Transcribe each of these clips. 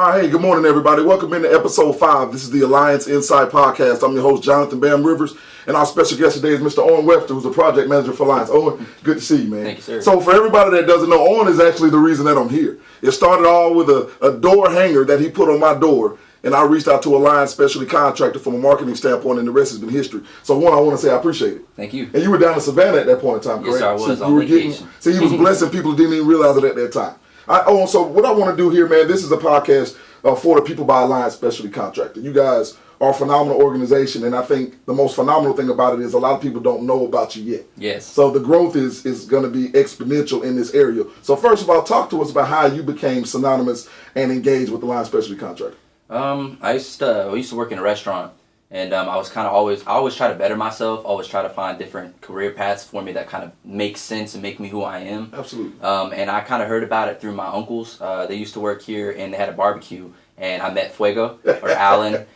All right, hey, good morning, everybody. Welcome into episode 5. This is the Alliance Inside Podcast. I'm your host, Jonathan Bam Rivers, and our special guest today is Mr. Owen Webster, who's the project manager for Alliance. Owen, good to see you, man. Thank you, sir. So for everybody that doesn't know, Owen is actually the reason that I'm here. It started all with a door hanger that he put on my door, and I reached out to Alliance Specialty Contractor from a marketing standpoint, and the rest has been history. So one, I want to say I appreciate it. Thank you. And you were down in Savannah at that point in time, correct? Yes, sir, I was so on vacation. He was blessing people who didn't even realize it at that time. So what I want to do here, man, this is a podcast for the people by Alliance Specialty Contractor. You guys are a phenomenal organization, and I think the most phenomenal thing about it is a lot of people don't know about you yet. Yes. So the growth is going to be exponential in this area. So first of all, talk to us about how you became synonymous and engaged with Alliance Specialty Contractor. I used to work in a restaurant, and I always try to better myself, always try to find different career paths for me that kind of make sense and make me who I am. Absolutely. And I kind of heard about it through my uncles. They used to work here, and they had a barbecue, and I met Fuego, or Alan,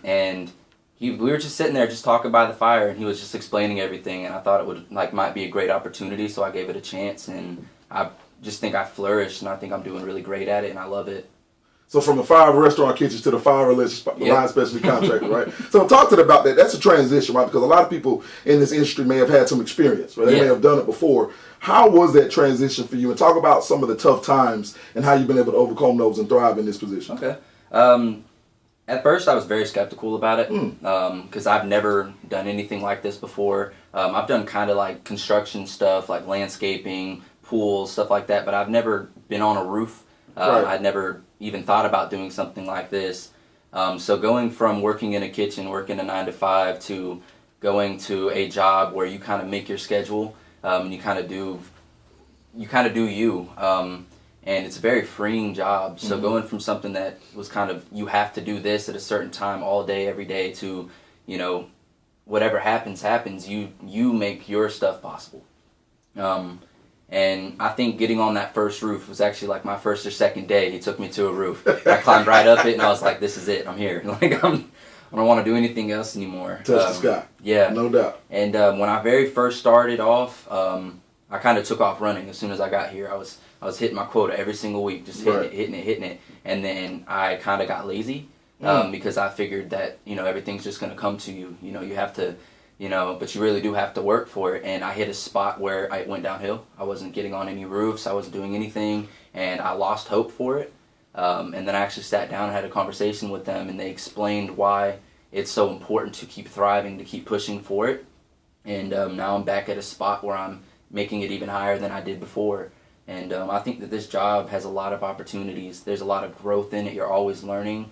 and we were just sitting there just talking by the fire, and he was just explaining everything, and I thought it might be a great opportunity, so I gave it a chance, and I just think I flourished, and I think I'm doing really great at it, and I love it. So from the 5 restaurant kitchens to the 5 Alliance Specialty Contractor, right? So talk to them about that. That's a transition, right? Because a lot of people in this industry may have had some experience, right? They may have done it before. How was that transition for you? And talk about some of the tough times and how you've been able to overcome those and thrive in this position. Okay. At first, I was very skeptical about it because I've never done anything like this before. I've done kind of like construction stuff, like landscaping, pools, stuff like that, but I've never been on a roof. Right. I'd never even thought about doing something like this. So going from working in a kitchen, working a 9 to 5, to going to a job where you kind of make your schedule, and you kind of do you, and it's a very freeing job. So going from something that was kind of, you have to do this at a certain time all day, every day, to, whatever happens, you make your stuff possible. And I think getting on that first roof was actually like my first or second day. He took me to a roof. I climbed right up it, and I was like, "This is it. I'm here. I don't want to do anything else anymore." Touch the sky. Yeah, no doubt. And when I very first started off, I kind of took off running as soon as I got here. I was hitting my quota every single week, just hitting it, and then I kind of got lazy because I figured that everything's just going to come to you. You have to. But you really do have to work for it. And I hit a spot where I went downhill. I wasn't getting on any roofs. I wasn't doing anything. And I lost hope for it. And then I actually sat down and had a conversation with them. And they explained why it's so important to keep thriving, to keep pushing for it. And now I'm back at a spot where I'm making it even higher than I did before. And I think that this job has a lot of opportunities. There's a lot of growth in it. You're always learning.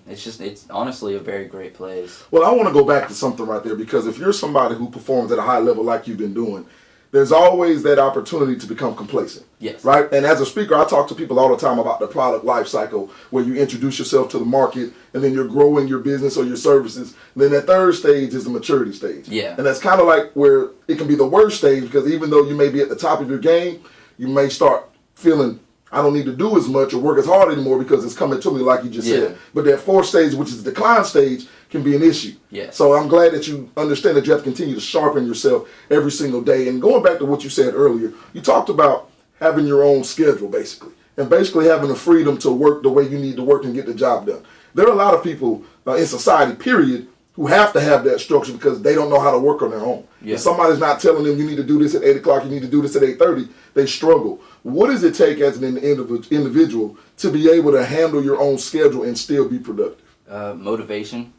It's honestly a very great place. Well, I want to go back to something right there, because if you're somebody who performs at a high level like you've been doing, there's always that opportunity to become complacent. Yes. Right? And as a speaker, I talk to people all the time about the product life cycle, where you introduce yourself to the market, and then you're growing your business or your services. And then that third stage is the maturity stage. Yeah. And that's kind of like where it can be the worst stage, because even though you may be at the top of your game, you may start feeling, I don't need to do as much or work as hard anymore because it's coming to me, like you just said. But that fourth stage, which is the decline stage, can be an issue. Yeah. So I'm glad that you understand that you have to continue to sharpen yourself every single day. And going back to what you said earlier, you talked about having your own schedule, basically, and basically having the freedom to work the way you need to work and get the job done. There are a lot of people in society, period, who have to have that structure because they don't know how to work on their own. Yeah. If somebody's not telling them you need to do this at 8 o'clock, you need to do this at 8:30, they struggle. What does it take as an individual to be able to handle your own schedule and still be productive? Motivation.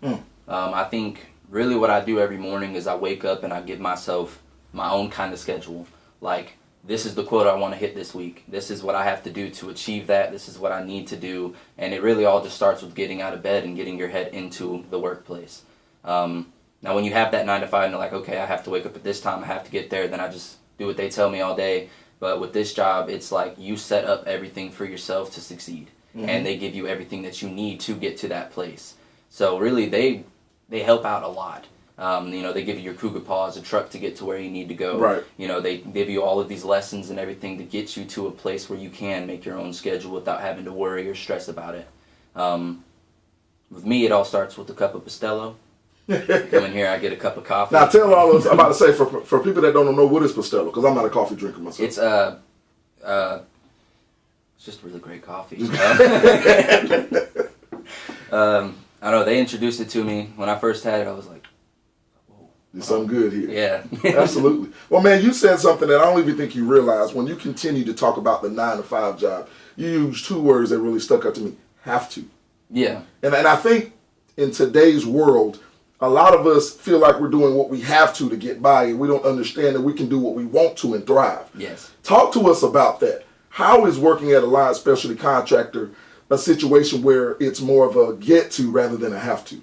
I think really what I do every morning is I wake up and I give myself my own kind of schedule. Like, this is the quota I want to hit this week. This is what I have to do to achieve that. This is what I need to do. And it really all just starts with getting out of bed and getting your head into the workplace. Now when you have that 9 to 5 and you're like, okay, I have to wake up at this time, I have to get there, then I just do what they tell me all day. But with this job, it's like you set up everything for yourself to succeed. And they give you everything that you need to get to that place. So really they help out a lot. They give you your cougar paws, a truck to get to where you need to go. Right. They give you all of these lessons and everything to get you to a place where you can make your own schedule without having to worry or stress about it. With me, it all starts with a cup of Pastello. Come in here, I get a cup of coffee. Now tell all those, I'm about to say, for people that don't know, what is Pastello? Because I'm not a coffee drinker myself. It's It's just really great coffee. I know they introduced it to me when I first had it. I was like, whoa. There's something good here. Yeah. Absolutely. Well, man, you said something that I don't even think you realize. When you continue to talk about the 9-to-5 job, you use two words that really stuck out to me. Have to. Yeah. And I think in today's world, a lot of us feel like we're doing what we have to get by, and we don't understand that we can do what we want to and thrive. Yes. Talk to us about that. How is working at Alliance Specialty Contractor a situation where it's more of a get to rather than a have to?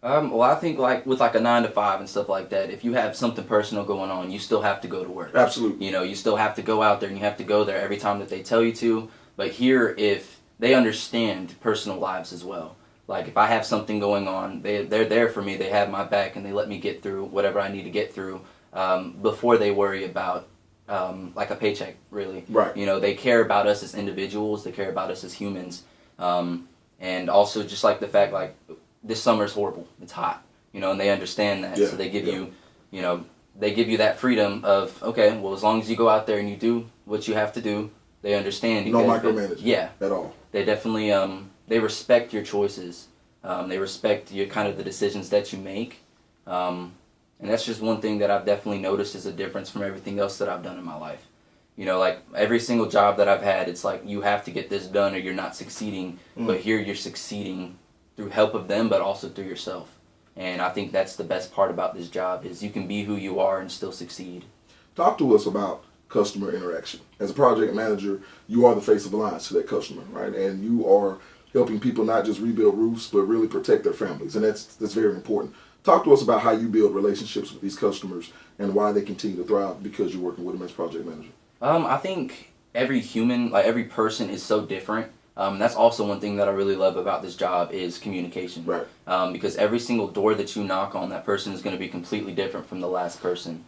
Well, I think like with like a 9-to-5 and stuff like that, if you have something personal going on, you still have to go to work. Absolutely. You know, you still have to go out there and you have to go there every time that they tell you to. But here, if they understand personal lives as well. Like if I have something going on, they're there for me. They have my back and they let me get through whatever I need to get through before they worry about like a paycheck, really. Right. You know, they care about us as individuals. They care about us as humans. And also just like the fact like this summer is horrible. It's hot, you know, and they understand that. Yeah, so they give you know, they give you that freedom of, okay, well, as long as you go out there and you do what you have to do, they understand. No micromanaging. Yeah. At all. They definitely, they respect your choices. They respect your kind of the decisions that you make. And that's just one thing that I've definitely noticed is a difference from everything else that I've done in my life. You know, like every single job that I've had, it's like you have to get this done or you're not succeeding. But here you're succeeding through help of them, but also through yourself. And I think that's the best part about this job is you can be who you are and still succeed. Talk to us about customer interaction. As a project manager, you are the face of Alliance to that customer, right? And you are helping people not just rebuild roofs, but really protect their families. And that's very important. Talk to us about how you build relationships with these customers and why they continue to thrive because you're working with them as project manager. I think every human, like every person is so different. That's also one thing that I really love about this job is communication. Right. Because every single door that you knock on, that person is going to be completely different from the last person.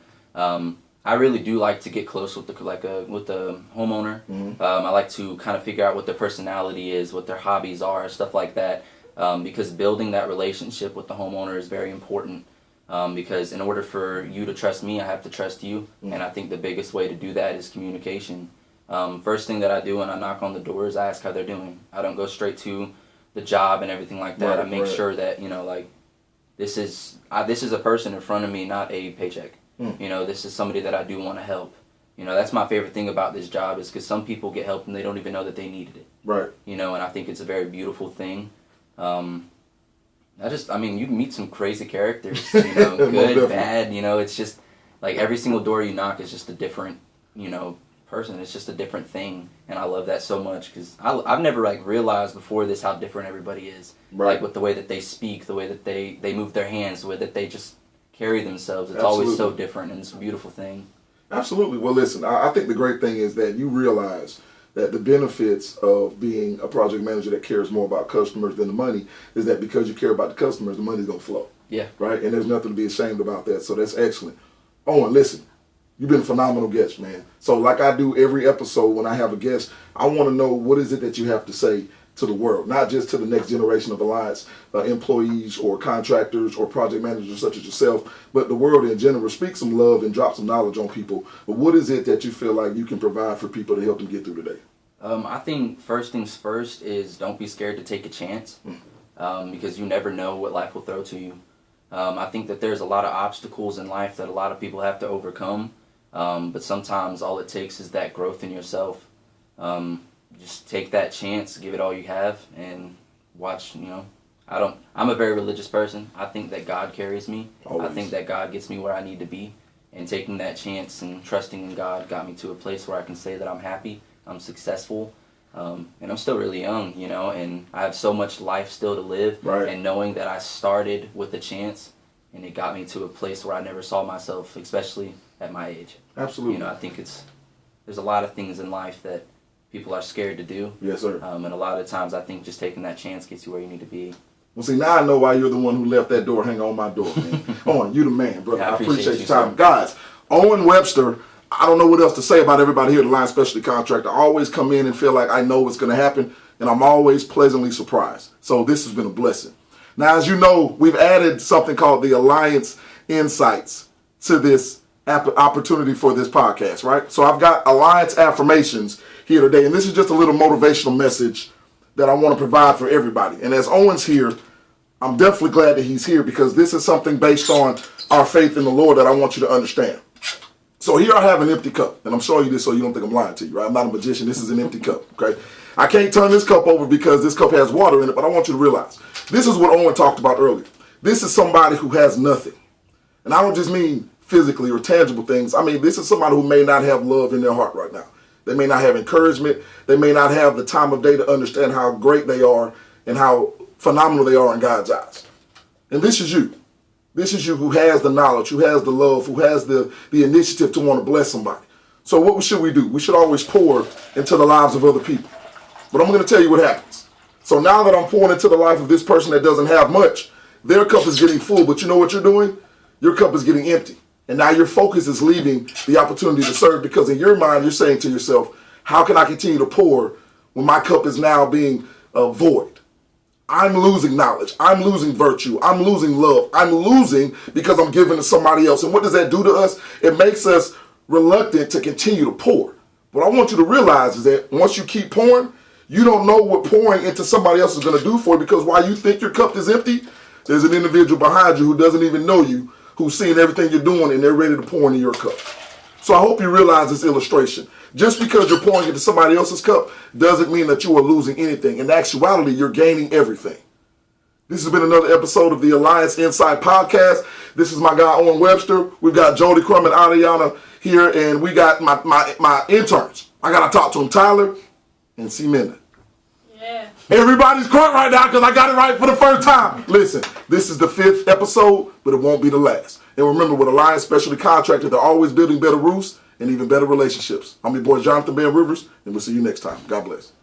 I really do like to get close with the homeowner. Mm-hmm. I like to kind of figure out what their personality is, what their hobbies are, stuff like that. Because building that relationship with the homeowner is very important. Because in order for you to trust me, I have to trust you. Mm-hmm. And I think the biggest way to do that is communication. First thing that I do when I knock on the door is I ask how they're doing. I don't go straight to the job and everything like that. Right, I make sure that, you know, like this is a person in front of me, not a paycheck. You know, this is somebody that I do want to help. You know, that's my favorite thing about this job is because some people get help and they don't even know that they needed it. Right. You know, and I think it's a very beautiful thing. I mean, you meet some crazy characters, you know, good, bad, you know, it's just like every single door you knock is just a different, you know, person. It's just a different thing. And I love that so much because I've never like realized before this how different everybody is. Right. Like with the way that they speak, the way that they move their hands, the way that they just carry themselves. It's always so different and it's a beautiful thing. Absolutely. Well, listen, I think the great thing is that you realize that the benefits of being a project manager that cares more about customers than the money is that because you care about the customers, the money's going to flow. Yeah. Right? And there's nothing to be ashamed about that. So that's excellent. Owen, listen, you've been a phenomenal guest, man. So like I do every episode when I have a guest, I want to know what is it that you have to say to the world, not just to the next generation of Alliance employees or contractors or project managers such as yourself, but the world in general. Speak some love and drop some knowledge on people. But what is it that you feel like you can provide for people to help them get through the day? I think first things first is don't be scared to take a chance because you never know what life will throw to you. I think that there's a lot of obstacles in life that a lot of people have to overcome, but sometimes all it takes is that growth in yourself. Just take that chance, give it all you have, and watch, you know. I'm a very religious person. I think that God carries me. Always. I think that God gets me where I need to be. And taking that chance and trusting in God got me to a place where I can say that I'm happy, I'm successful, and I'm still really young, you know, and I have so much life still to live. Right. And knowing that I started with a chance, and it got me to a place where I never saw myself, especially at my age. Absolutely. You know, I think there's a lot of things in life that people are scared to do. Yes, sir. And a lot of times I think just taking that chance gets you where you need to be. Well, see, now I know why you're the one who left that door hanging on my door, man. Owen, you the man, brother. Yeah, I appreciate your time. Sir. Guys, Owen Webster, I don't know what else to say about everybody here at Alliance Specialty Contractor. I always come in and feel like I know what's going to happen, and I'm always pleasantly surprised. So this has been a blessing. Now, as you know, we've added something called the Alliance Insights to this opportunity for this podcast, right? So I've got Alliance affirmations here today. And this is just a little motivational message that I want to provide for everybody. And as Owen's here, I'm definitely glad that he's here because this is something based on our faith in the Lord that I want you to understand. So here I have an empty cup, and I'm showing you this so you don't think I'm lying to you, right? I'm not a magician. This is an empty cup, okay? I can't turn this cup over because this cup has water in it, but I want you to realize this is what Owen talked about earlier. This is somebody who has nothing. And I don't just mean physically or tangible things. I mean, this is somebody who may not have love in their heart right now. They may not have encouragement. They may not have the time of day to understand how great they are and how phenomenal they are in God's eyes. And this is you. This is you who has the knowledge, who has the love, who has the initiative to want to bless somebody. So what should we do? We should always pour into the lives of other people. But I'm going to tell you what happens. So now that I'm pouring into the life of this person that doesn't have much, their cup is getting full, but you know what you're doing? Your cup is getting empty. And now your focus is leaving the opportunity to serve because in your mind, you're saying to yourself, how can I continue to pour when my cup is now being void? I'm losing knowledge. I'm losing virtue. I'm losing love. I'm losing because I'm giving to somebody else. And what does that do to us? It makes us reluctant to continue to pour. What I want you to realize is that once you keep pouring, you don't know what pouring into somebody else is going to do for you because while you think your cup is empty, there's an individual behind you who doesn't even know you, who's seeing everything you're doing and they're ready to pour into your cup. So I hope you realize this illustration. Just because you're pouring into somebody else's cup doesn't mean that you are losing anything. In actuality, you're gaining everything. This has been another episode of the Alliance Inside Podcast. This is my guy, Owen Webster. We've got Jody Crum and Ariana here, and we got my interns. I got to talk to them, Tyler and C. Minda. Yeah. Everybody's crunk right now because I got it right for the first time. Listen, this is the 5th episode, but it won't be the last. And remember, with Alliance Specialty Contractor, they're always building better roofs and even better relationships. I'm your boy, Jonathan Ben Rivers, and we'll see you next time. God bless.